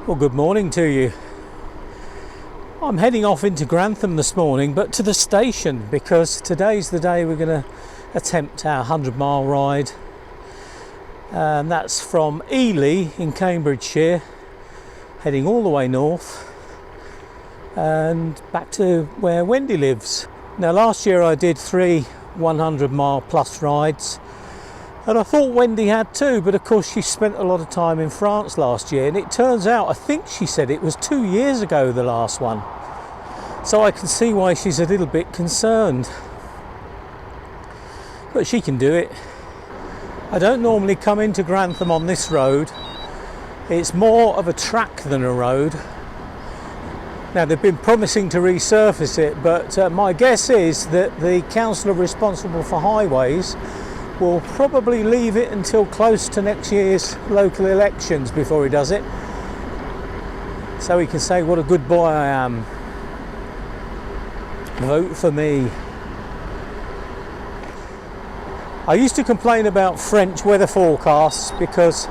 Well, good morning to you. I'm heading off into Grantham this morning, but to the station, because today's the day we're going to attempt our 100-mile ride, and that's from Ely in Cambridgeshire, heading all the way north and back to where Wendy lives. Now, last year I did 3 100-mile plus rides, and I thought Wendy had too, but of course she spent a lot of time in France last year, and it turns out, I think she said it was 2 years ago, the last one. So I can see why she's a little bit concerned. But she can do it. I don't normally come into Grantham on this road. It's more of a track than a road. Now, they've been promising to resurface it, but my guess is that the councillor responsible for highways will probably leave it until close to next year's local elections before he does it, so he can say what a good boy I am. Vote for me. I used to complain about French weather forecasts because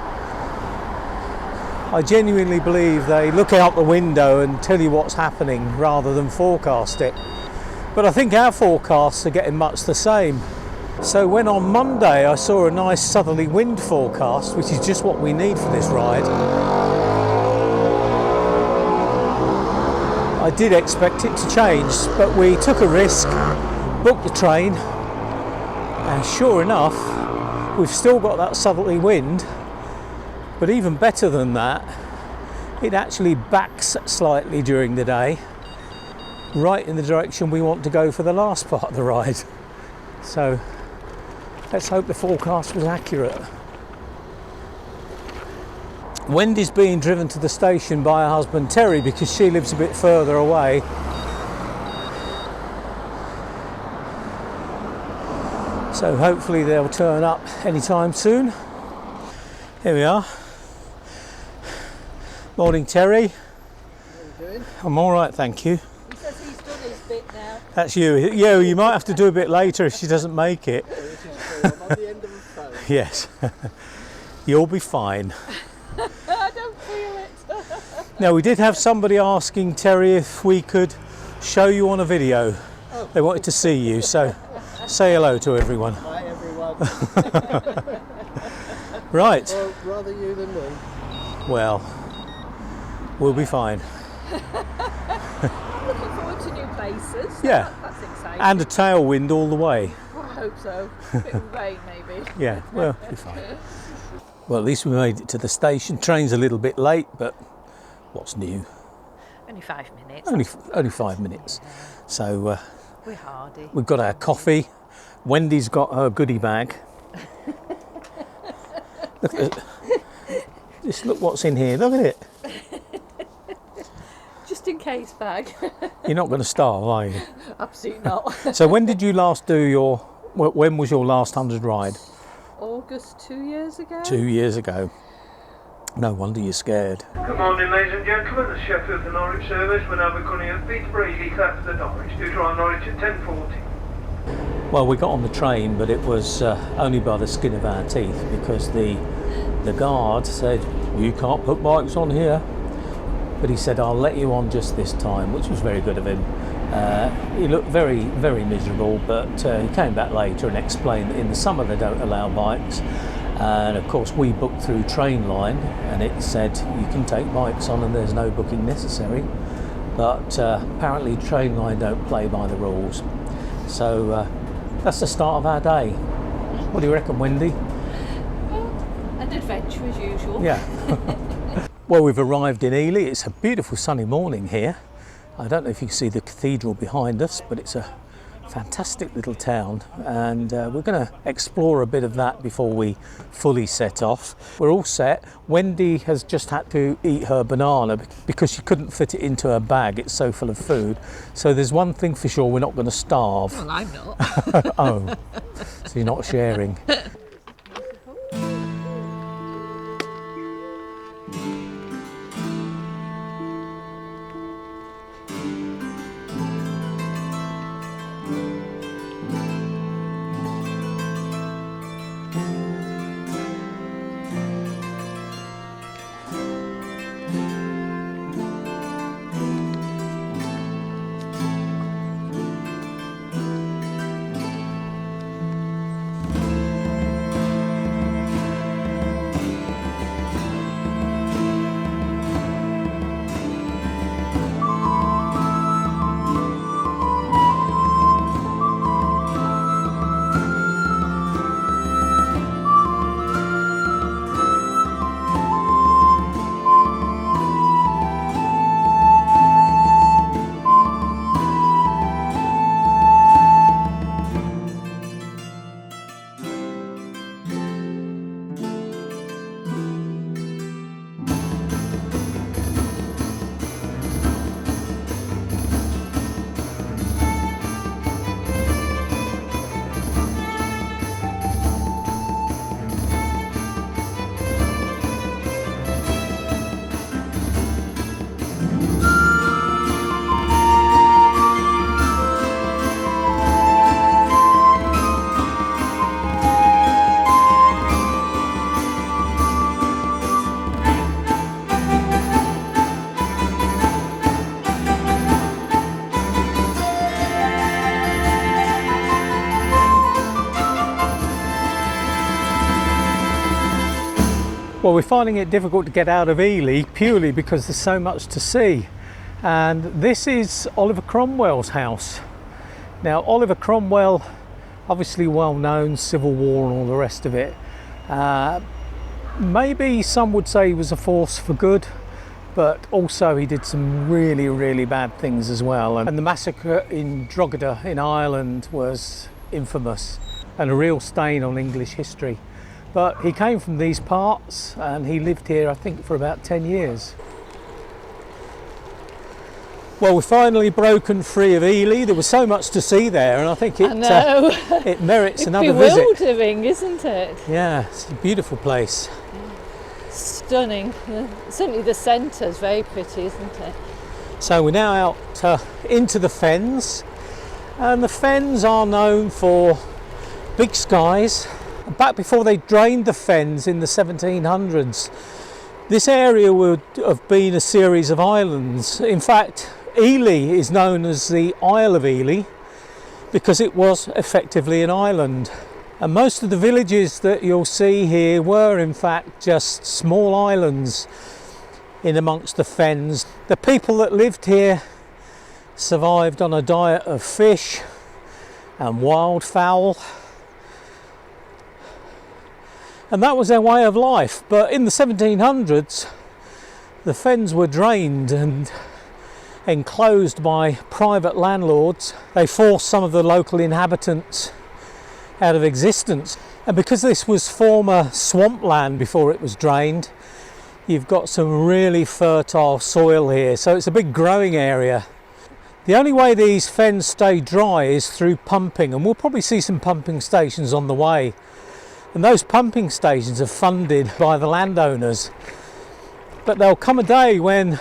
I genuinely believe they look out the window and tell you what's happening rather than forecast it. But I think our forecasts are getting much the same. So when on Monday I saw a nice southerly wind forecast, which is just what we need for this ride, I did expect it to change, but we took a risk, booked the train, and sure enough, we've still got that southerly wind, but even better than that, it actually backs slightly during the day, right in the direction we want to go for the last part of the ride. So let's hope the forecast was accurate. Wendy's being driven to the station by her husband Terry because she lives a bit further away. So hopefully they'll turn up anytime soon. Here we are. Morning, Terry. How are you doing? I'm all right, thank you. He says he's done his bit now. That's you. Yeah, you might have to do a bit later if she doesn't make it. This is true. I'm on the end of the phone. Yes. You'll be fine. I don't feel it. Now, we did have somebody asking Terry if we could show you on a video. Oh. They wanted to see you, so say hello to everyone. Hi, everyone. Right. Well, rather you than me. Well, we'll be fine. I'm looking forward to new places. So Yeah. That's exciting. And a tailwind all the way. Oh, I hope so. A bit of rain, maybe. Yeah, well, we'll be fine. Well, at least we made it to the station. Train's a little bit late, but what's new? Only 5 minutes. Only 5 minutes. So We're hardy. we've got our coffee. Wendy's got her goodie bag. Just look what's in here. Look at it. Just in case bag. You're not going to starve, are you? Absolutely not. So when did you last do your? When was your last 100 ride? August 2 years ago. 2 years ago. No wonder you're scared. Good morning, ladies and gentlemen. The Sheffield to Norwich service will now be coming at Peterborough, Clapton to Norwich. Do drive Norwich at 10:40. Well, we got on the train, but it was only by the skin of our teeth because the guard said, you can't put bikes on here. But he said, I'll let you on just this time, which was very good of him. He looked very, very miserable, but he came back later and explained that in the summer they don't allow bikes. And of course we booked through Trainline and it said you can take bikes on and there's no booking necessary. But apparently Trainline don't play by the rules. So that's the start of our day. What do you reckon, Wendy? An adventure as usual. Yeah. Well, we've arrived in Ely. It's a beautiful sunny morning here. I don't know if you can see the cathedral behind us, but it's a fantastic little town, and we're going to explore a bit of that before we fully set off. We're all set. Wendy has just had to eat her banana because she couldn't fit it into her bag. It's so full of food. So there's one thing for sure, we're not going to starve. Well, I'm not. Oh, so you're not sharing. Well, we're finding it difficult to get out of Ely purely because there's so much to see. And this is Oliver Cromwell's house. Now, Oliver Cromwell, obviously well known, Civil War and all the rest of it. Maybe some would say he was a force for good, but also he did some really, really bad things as well. And the massacre in Drogheda in Ireland was infamous and a real stain on English history. But he came from these parts and he lived here, I think, for about 10 years. Well, we're finally broken free of Ely. There was so much to see there, and I think it it merits it's another visit. It's bewildering, isn't it? Yeah, it's a beautiful place. Stunning. Certainly the centre's very pretty, isn't it? So we're now out into the fens, and the fens are known for big skies. Back before they drained the fens in the 1700s, this area would have been a series of islands. In fact, Ely is known as the Isle of Ely because it was effectively an island. And most of the villages that you'll see here were in fact just small islands in amongst the fens. The people that lived here survived on a diet of fish and wildfowl, and that was their way of life. But in the 1700s, the fens were drained and enclosed by private landlords. They forced some of the local inhabitants out of existence, and because this was former swampland before it was drained, you've got some really fertile soil here, so it's a big growing area. The only way these fens stay dry is through pumping, and we'll probably see some pumping stations on the way. And those pumping stations are funded by the landowners. But there'll come a day when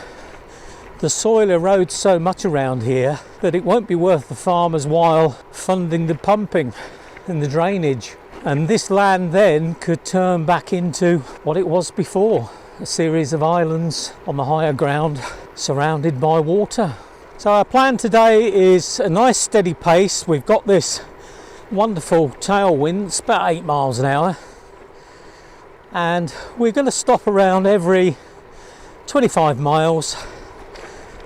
the soil erodes so much around here that it won't be worth the farmer's while funding the pumping and the drainage. And this land then could turn back into what it was before, a series of islands on the higher ground surrounded by water. So our plan today is a nice steady pace. We've got this wonderful tailwind, it's about 8 miles an hour, and we're going to stop around every 25 miles,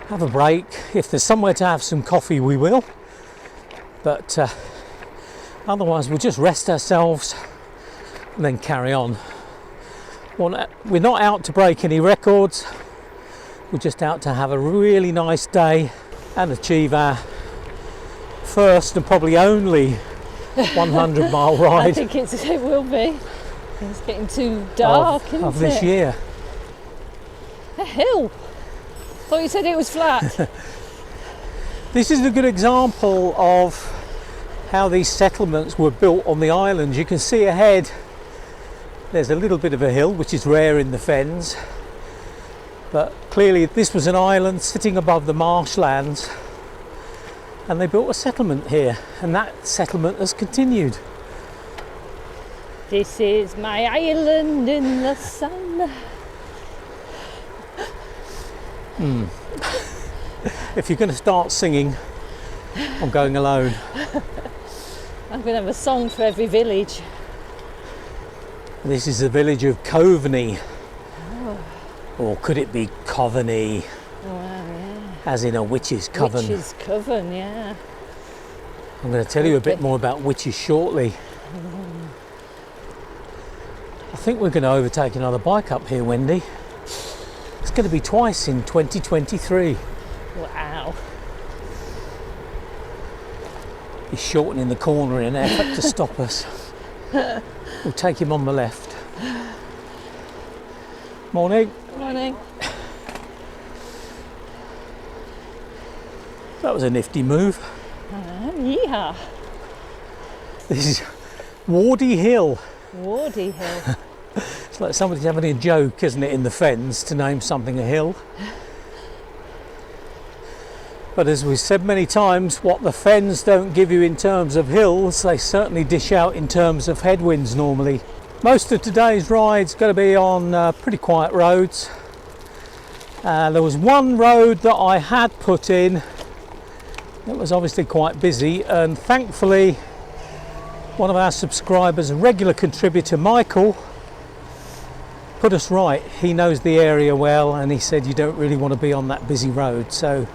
have a break. If there's somewhere to have some coffee, we will, but otherwise we'll just rest ourselves and then carry on. We're not out to break any records, we're just out to have a really nice day and achieve our first and probably only 100-mile ride. I think it will be. It's getting too dark, isn't of this it? year. A hill. Thought you said it was flat. This is a good example of how these settlements were built on the islands. You can see ahead there's a little bit of a hill, which is rare in the fens, but clearly this was an island sitting above the marshlands, and they built a settlement here, and that settlement has continued. This is my island in the sun. If you're going to start singing, I'm going alone. I'm going to have a song for every village. This is the village of Coveney. Or could it be Coveney? Oh, wow, yeah. As in a witch's coven. Witch's coven, yeah. I'm going to tell you a bit more about witches shortly. I think we're going to overtake another bike up here, Wendy. It's going to be twice in 2023. Wow. He's shortening the corner in an effort to stop us. We'll take him on the left. Morning. Morning. That was a nifty move. Yeah. This is Wardy Hill. Wardy Hill. It's like somebody's having a joke, isn't it, in the fens to name something a hill. But as we've said many times, what the fens don't give you in terms of hills, they certainly dish out in terms of headwinds normally. Most of today's ride's going to be on pretty quiet roads. There was one road that I had put in that was obviously quite busy, and thankfully one of our subscribers, a regular contributor, Michael, put us right. He knows the area well, and he said you don't really want to be on that busy road, so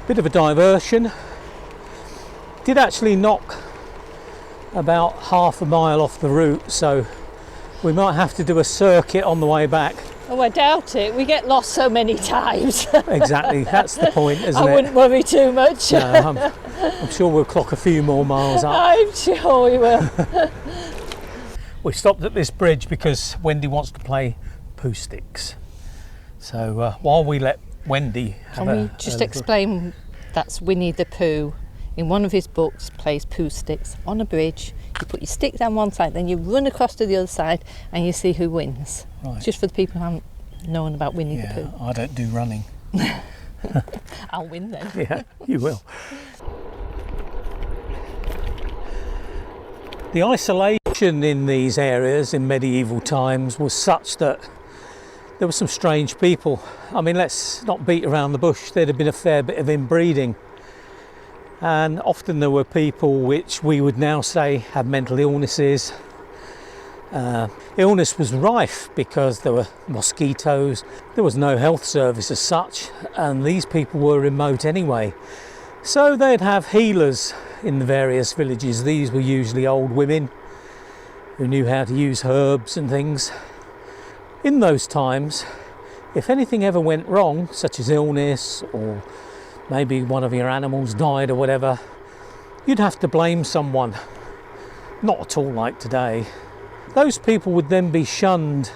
bit of a diversion. Did actually knock about half a mile off the route, so we might have to do a circuit on the way back. Oh, I doubt it. We get lost so many times. Exactly, that's the point, isn't it? I wouldn't worry too much. No, I'm sure we'll clock a few more miles up. I'm sure we will. We stopped at this bridge because Wendy wants to play poo sticks. So while we let Wendy have Can we just explain that's Winnie the Pooh? In one of his books, plays poo sticks on a bridge. You put your stick down one side, then you run across to the other side, and you see who wins. Right. Just for the people who haven't known about Winnie the Pooh. I don't do running. I'll win then. Yeah, you will. The isolation in these areas in medieval times was such that there were some strange people. I mean, let's not beat around the bush. There'd have been a fair bit of inbreeding. And often there were people which we would now say had mental illnesses. Illness was rife because there were mosquitoes. There was no health service as such, and these people were remote anyway. So they'd have healers in the various villages. These were usually old women who knew how to use herbs and things. In those times, if anything ever went wrong, such as illness or maybe one of your animals died or whatever, you'd have to blame someone. Not at all like today. Those people would then be shunned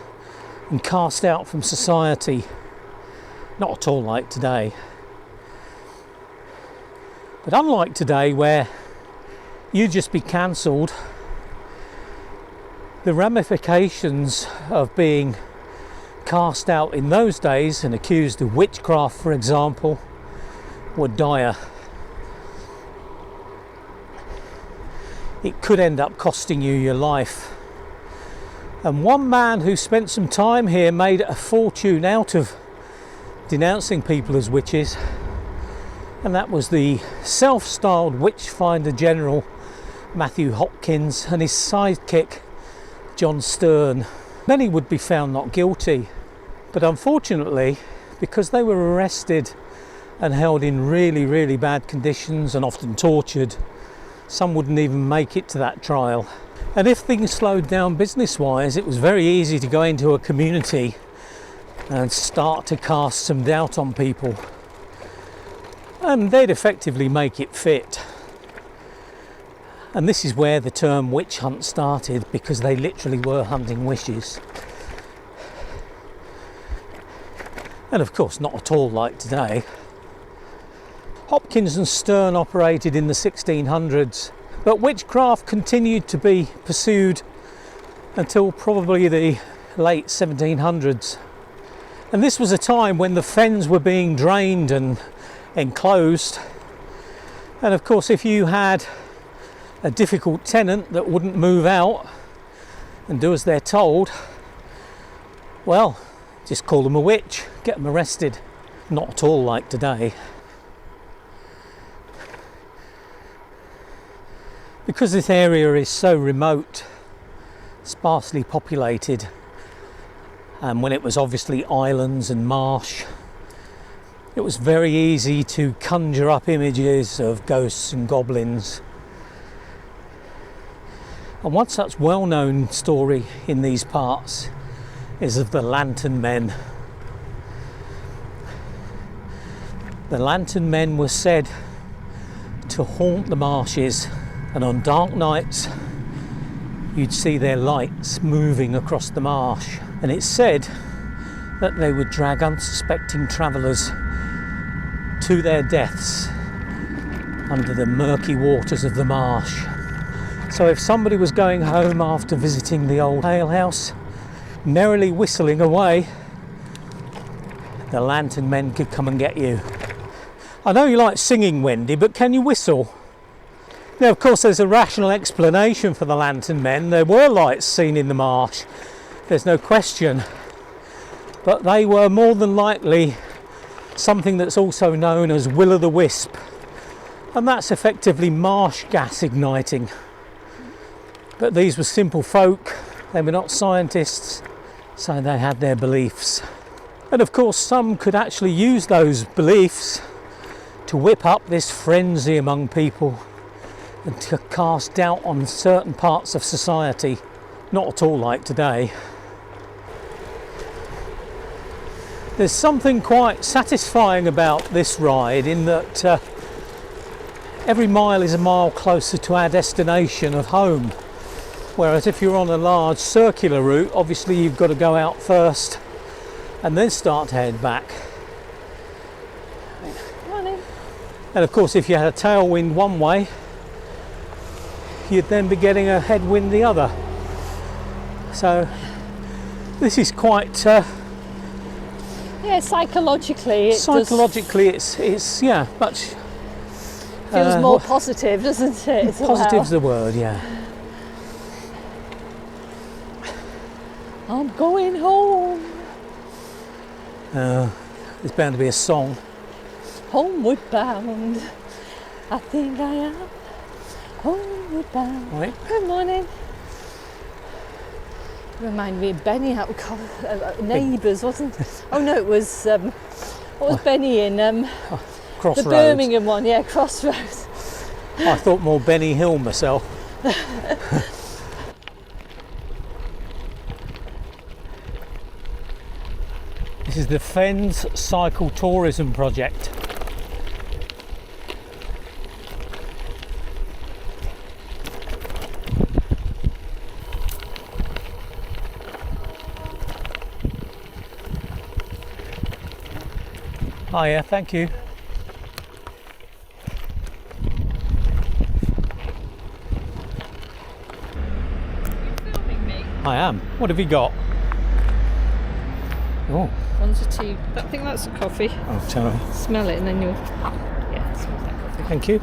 and cast out from society. Not at all like today. But unlike today, where you'd just be cancelled, the ramifications of being cast out in those days and accused of witchcraft, for example, were dire. It could end up costing you your life. And one man who spent some time here made a fortune out of denouncing people as witches, and that was the self-styled witchfinder general Matthew Hopkins and his sidekick John Stern. Many would be found not guilty, but unfortunately, because they were arrested and held in really, really bad conditions and often tortured, some wouldn't even make it to that trial. And if things slowed down business-wise, it was very easy to go into a community and start to cast some doubt on people. And they'd effectively make it fit. And this is where the term witch hunt started, because they literally were hunting witches. And of course, not at all like today. Hopkins and Stern operated in the 1600s, but witchcraft continued to be pursued until probably the late 1700s. And this was a time when the fens were being drained and enclosed. And of course, if you had a difficult tenant that wouldn't move out and do as they're told, well, just call them a witch, get them arrested. Not at all like today. Because this area is so remote, sparsely populated, and when it was obviously islands and marsh, it was very easy to conjure up images of ghosts and goblins. And one such well-known story in these parts is of the Lantern Men. The Lantern Men were said to haunt the marshes, and on dark nights you'd see their lights moving across the marsh, and it's said that they would drag unsuspecting travellers to their deaths under the murky waters of the marsh. So if somebody was going home after visiting the old alehouse, merrily whistling away, the Lantern Men could come and get you. I know you like singing, Wendy, but can you whistle? Now, of course, there's a rational explanation for the Lantern Men. There were lights seen in the marsh, there's no question, but they were more than likely something that's also known as will-o'-the-wisp, and that's effectively marsh gas igniting. But these were simple folk, they were not scientists, So they had their beliefs. And of course some could actually use those beliefs to whip up this frenzy among people and to cast doubt on certain parts of society. Not at all like today. There's something quite satisfying about this ride in that every mile is a mile closer to our destination of home. Whereas if you're on a large circular route, obviously you've got to go out first and then start to head back. Morning. And of course if you had a tailwind one way, you'd then be getting a headwind the other. So this is quite Yeah, psychologically it's yeah, much feels more positive, doesn't it? positive's the word, yeah. I'm going home. There's bound to be a song. Homeward bound. I think I am homeward bound. Right. Good morning. Remind me of Benny out Neighbours, wasn't it? Oh no, it was what was Benny in? Crossroads. The Birmingham one, yeah, Crossroads. I thought more Benny Hill myself. This is the Fens Cycle Tourism Project. Oh yeah, thank you. You're filming me? I am. What have you got? Oh, One's a tea. I think that's a coffee. oh, tell me. Smell it and then you'll... Yeah, it smells like coffee. Thank you.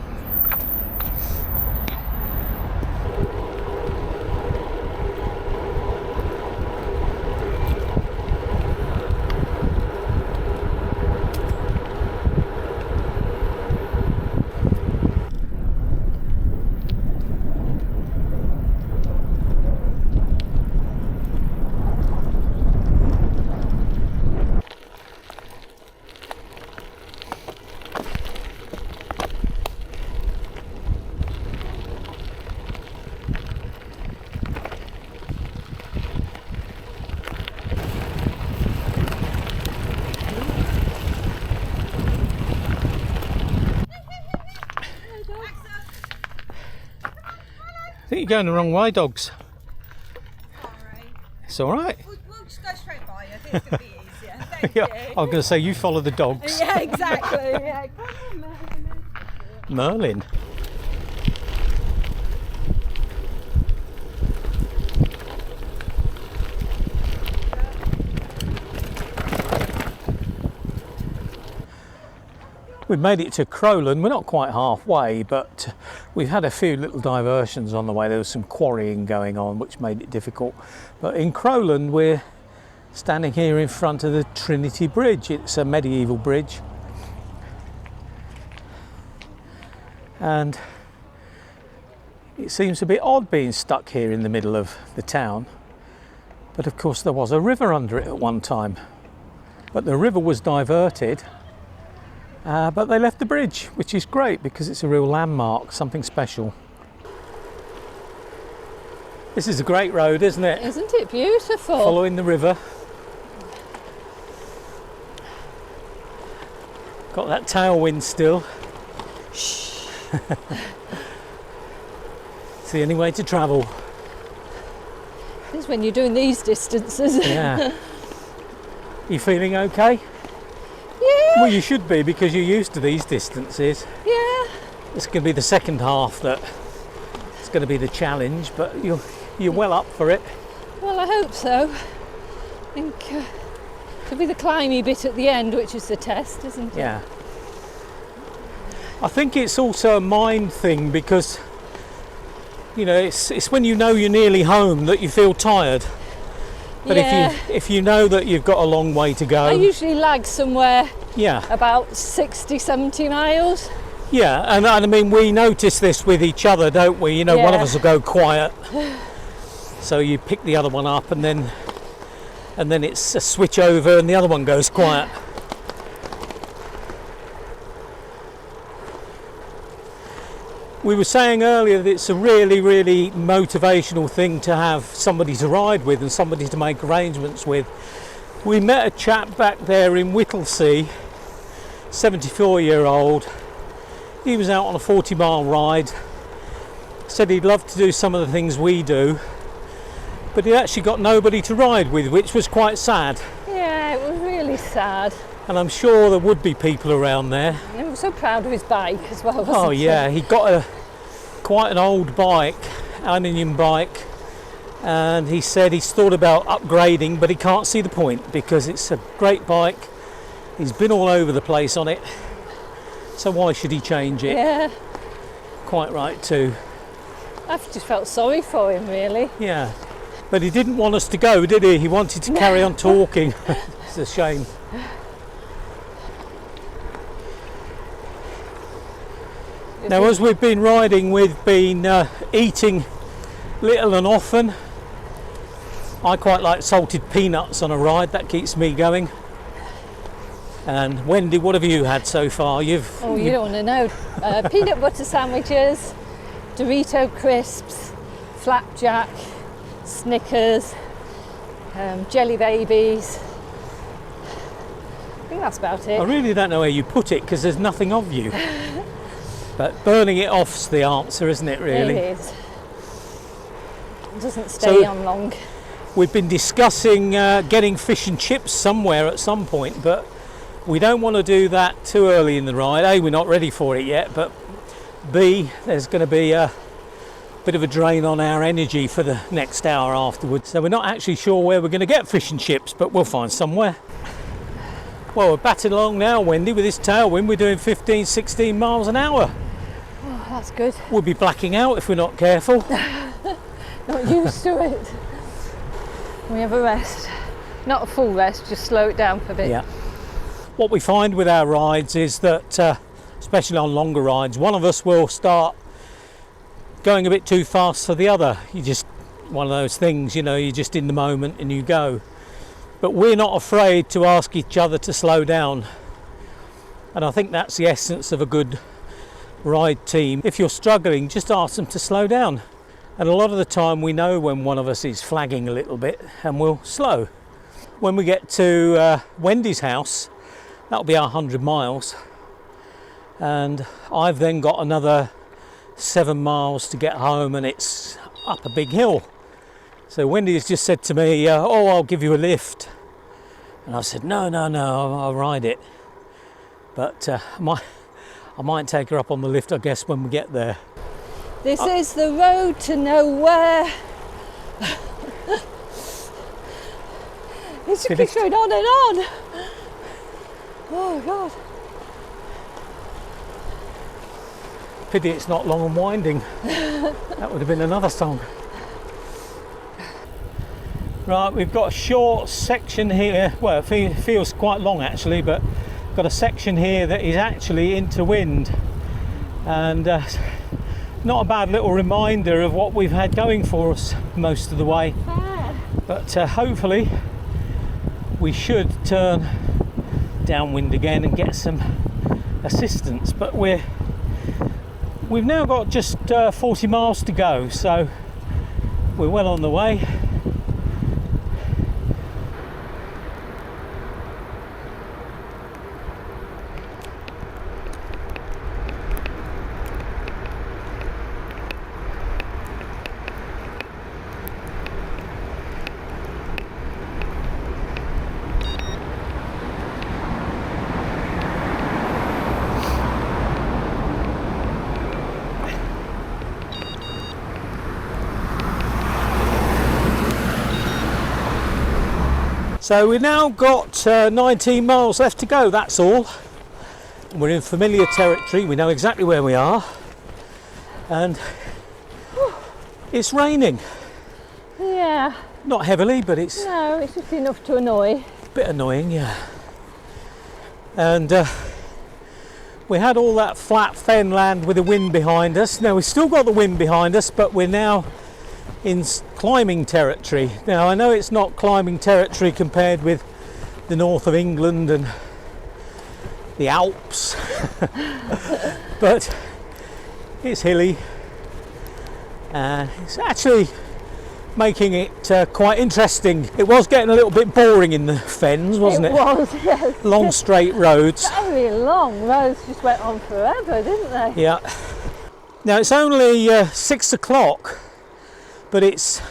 I think you're going the wrong way, dogs. Sorry. It's all right. We'll just go straight by. I think it's going to be easier. Thank Yeah, you. I was going to say you follow the dogs. Yeah, exactly. Yeah. Come on, Merlin. We've made it to Crowland. We're not quite halfway, but we've had a few little diversions on the way. There was some quarrying going on, which made it difficult. But in Crowland, we're standing here in front of the Trinity Bridge. It's a medieval bridge. And it seems a bit odd being stuck here in the middle of the town. But of course, there was a river under it at one time. But the river was diverted. But they left the bridge, which is great because it's a real landmark, something special. This is a great road, isn't it? Isn't it beautiful? Following the river. Got that tailwind still. Shh. It's the only way to travel. This is when you're doing these distances. Yeah. You feeling okay? Yeah. Well, you should be because you're used to these distances. Yeah. It's going to be the second half that it's going to be the challenge, but you're well up for it. Well, I hope so. I think it'll be the climby bit at the end, which is the test, isn't it? Yeah. I think it's also a mind thing because, you know, it's when you know you're nearly home that you feel tired. But yeah. if you know that you've got a long way to go. I usually lag somewhere Yeah. about 60, 70 miles. Yeah, and I mean, we notice this with each other, don't we? You know, one of Yeah. us will go quiet. So you pick the other one up and then and then it's a switch over and the other one goes quiet. We were saying earlier that it's a really, really motivational thing to have somebody to ride with and somebody to make arrangements with. We met a chap back there in Whittlesea, 74-year-old. He was out on a 40-mile ride, said he'd love to do some of the things we do, but he actually got nobody to ride with, which was quite sad. Yeah, it was really sad. And I'm sure there would be people around there. And he was so proud of his bike as well, wasn't Oh he? yeah, he got quite an old bike, aluminium bike, and he said he's thought about upgrading, but he can't see the point because it's a great bike. He's been all over the place on it, so why should he change it? Yeah, Quite right too. I just felt sorry for him, really. Yeah, but he didn't want us to go, did he? He wanted to carry on talking. It's a shame. Now, as we've been riding, we've been eating little and often. I quite like salted peanuts on a ride, that keeps me going. And Wendy, what have you had so far? You don't want to know. Peanut butter sandwiches, Dorito crisps, flapjack, Snickers, jelly babies. I think that's about it. I really don't know where you put it because there's nothing of you. But burning it off's the answer, isn't it, really? It is. It doesn't stay on long. We've been discussing getting fish and chips somewhere at some point, but we don't want to do that too early in the ride. A, we're not ready for it yet, but B, there's going to be a bit of a drain on our energy for the next hour afterwards. So we're not actually sure where we're going to get fish and chips, but we'll find somewhere. Well, we're batting along now, Wendy, with this tailwind. We're doing 15, 16 miles an hour. Oh, that's good. We'll be blacking out if we're not careful. Not used to it. We have a rest. Not a full rest, just slow it down for a bit. Yeah. What we find with our rides is that, especially on longer rides, one of us will start going a bit too fast for the other. You just, one of those things, you know, you're just in the moment and you go. But we're not afraid to ask each other to slow down. And I think that's the essence of a good ride team. If you're struggling, just ask them to slow down. And a lot of the time we know when one of us is flagging a little bit and we'll slow. When we get to Wendy's house, that'll be our 100 miles. And I've then got another 7 miles to get home and it's up a big hill. So Wendy has just said to me, oh, I'll give you a lift. And I said, no, I'll ride it. But I might take her up on the lift, I guess, when we get there. This is the road to nowhere. It just keeps going on and on. Oh, God. Pity it's not long and winding. That would have been another song. Right, we've got a short section here. Well, it feels quite long actually, but got a section here that is actually into wind. And not a bad little reminder of what we've had going for us most of the way. But hopefully we should turn downwind again and get some assistance. But we've now got just 40 miles to go, so we're well on the way. So we've now got 19 miles left to go, that's all. We're in familiar territory, we know exactly where we are. And it's raining. Yeah. Not heavily, but it's No, it's just enough to annoy. a bit annoying, yeah. And we had all that flat fen land with the wind behind us. Now we've still got the wind behind us, but we're now in climbing territory. Now I know it's not climbing territory compared with the north of England and the Alps, but it's hilly and it's actually making it quite interesting. It was getting a little bit boring in the fens, wasn't it? It was, yes. Long straight roads. Very long roads, just went on forever, didn't they? Yeah. Now it's only 6 o'clock, but it's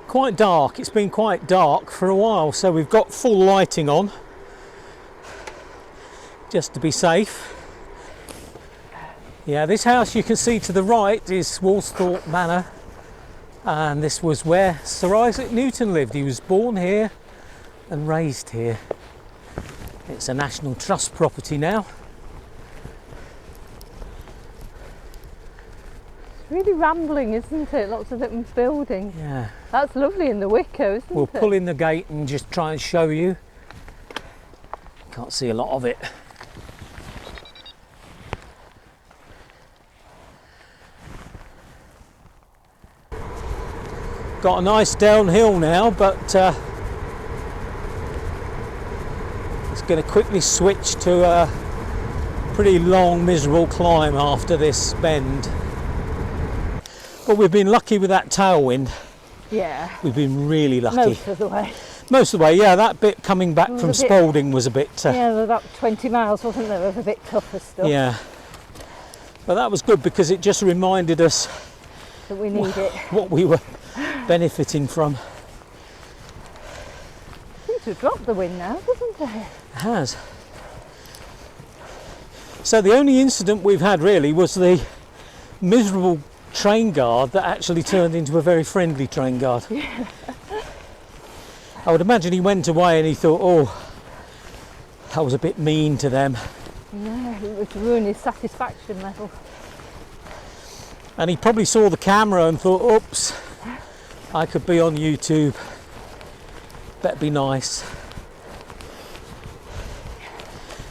quite dark. It's been quite dark for a while, so we've got full lighting on just to be safe. Yeah, this house you can see to the right is Woolsthorpe Manor, and this was where Sir Isaac Newton lived. He was born here and raised here. It's a National Trust property now. It's really rambling, isn't it? Lots of different buildings. Yeah. That's lovely in the Wicker, isn't We'll it? pull in the gate and just try and show you. Can't see a lot of it. Got a nice downhill now, but it's going to quickly switch to a pretty long, miserable climb after this bend. But we've been lucky with that tailwind. Yeah. We've been really lucky. Most of the way. Most of the way, yeah. That bit coming back was from a bit- Spalding was a bit. Yeah, there were about 20 miles, wasn't there, of a bit tougher stuff Yeah. But that was good because it just reminded us that we need it. what we were benefiting from. Seems to have dropped the wind now, doesn't it? It has. So the only incident we've had really was the miserable train guard that actually turned into a very friendly train guard. Yeah. I would imagine he went away and he thought, oh, that was a bit mean to them. No, it would ruin his satisfaction level. And he probably saw the camera and thought, oops, I could be on YouTube. Better be nice.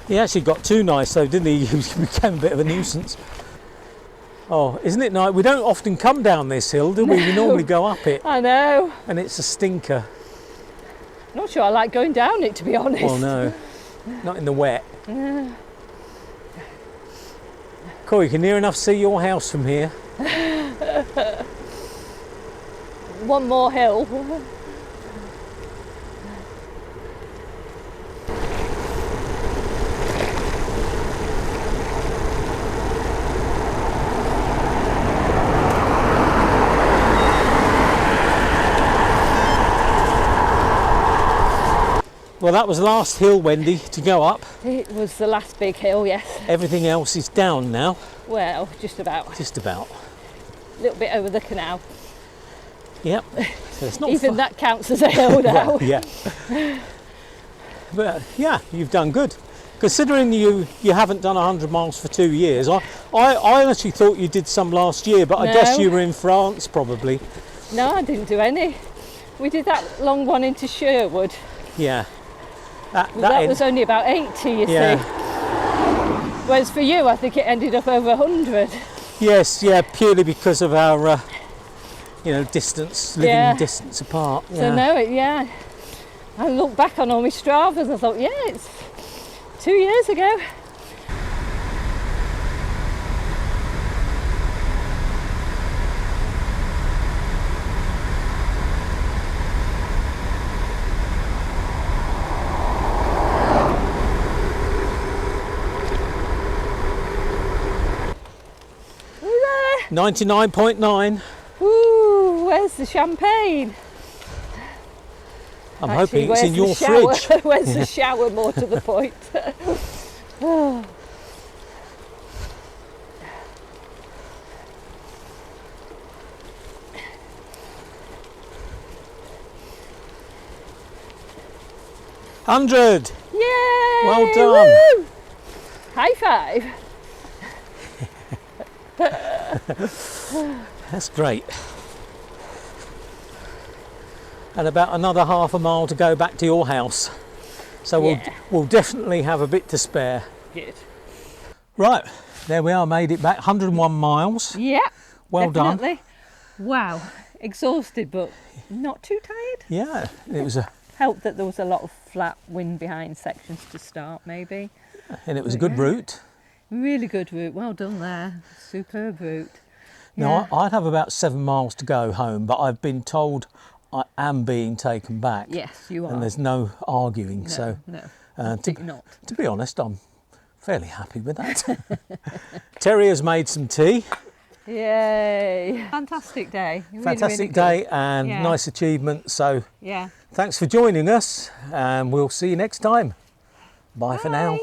He actually got too nice though, didn't he? He became a bit of a nuisance. Oh, isn't it nice? We don't often come down this hill, do we? No. We normally go up it. I know. And it's a stinker. Not sure I like going down it, to be honest. Oh no, not in the wet. Yeah. Cool, you can near enough see your house from here. One more hill. Well, that was the last hill, Wendy, to go up. It was the last big hill, yes. Everything else is down now. Well, just about. Just about. A little bit over the canal. Yep. So it's not Even far. that counts as a hill now. Well, yeah. But yeah, you've done good. Considering you haven't done 100 miles for 2 years, I actually thought you did some last year, but I No. guess you were in France probably. No, I didn't do any. We did that long one into Sherwood. Yeah. That was only about 80, you Yeah. see. Whereas for you, I think it ended up over 100. Yes, yeah, purely because of our, distance, living Yeah. distance apart. So Yeah. no, I looked back on all my Stravas and I thought, yeah, it's 2 years ago. You there? 99.9. Ooh, where's the champagne? I'm Actually, hoping it's in your where's the shower? fridge. Where's the shower, more to the point? Oh. 100. Yay! Well done. Woo! High five. That's great. And about another half a mile to go back to your house. So Yeah. we'll definitely have a bit to spare. Good. Right, there we are, made it back 101 miles. Yeah. Well done. Definitely. Wow. Exhausted, but not too tired. Yeah, it was Helped that there was a lot of flat wind behind sections to start, maybe. a good route. Really good route. Well done there. Superb route. Now, I'd have about 7 miles to go home, but I've been told I am being taken back. Yes, you are. And there's no arguing. No, To be honest, I'm fairly happy with that. Terry has made some tea. Yay! Fantastic day. Fantastic day and nice achievement. So yeah. thanks for joining us, and we'll see you next time. Bye for now.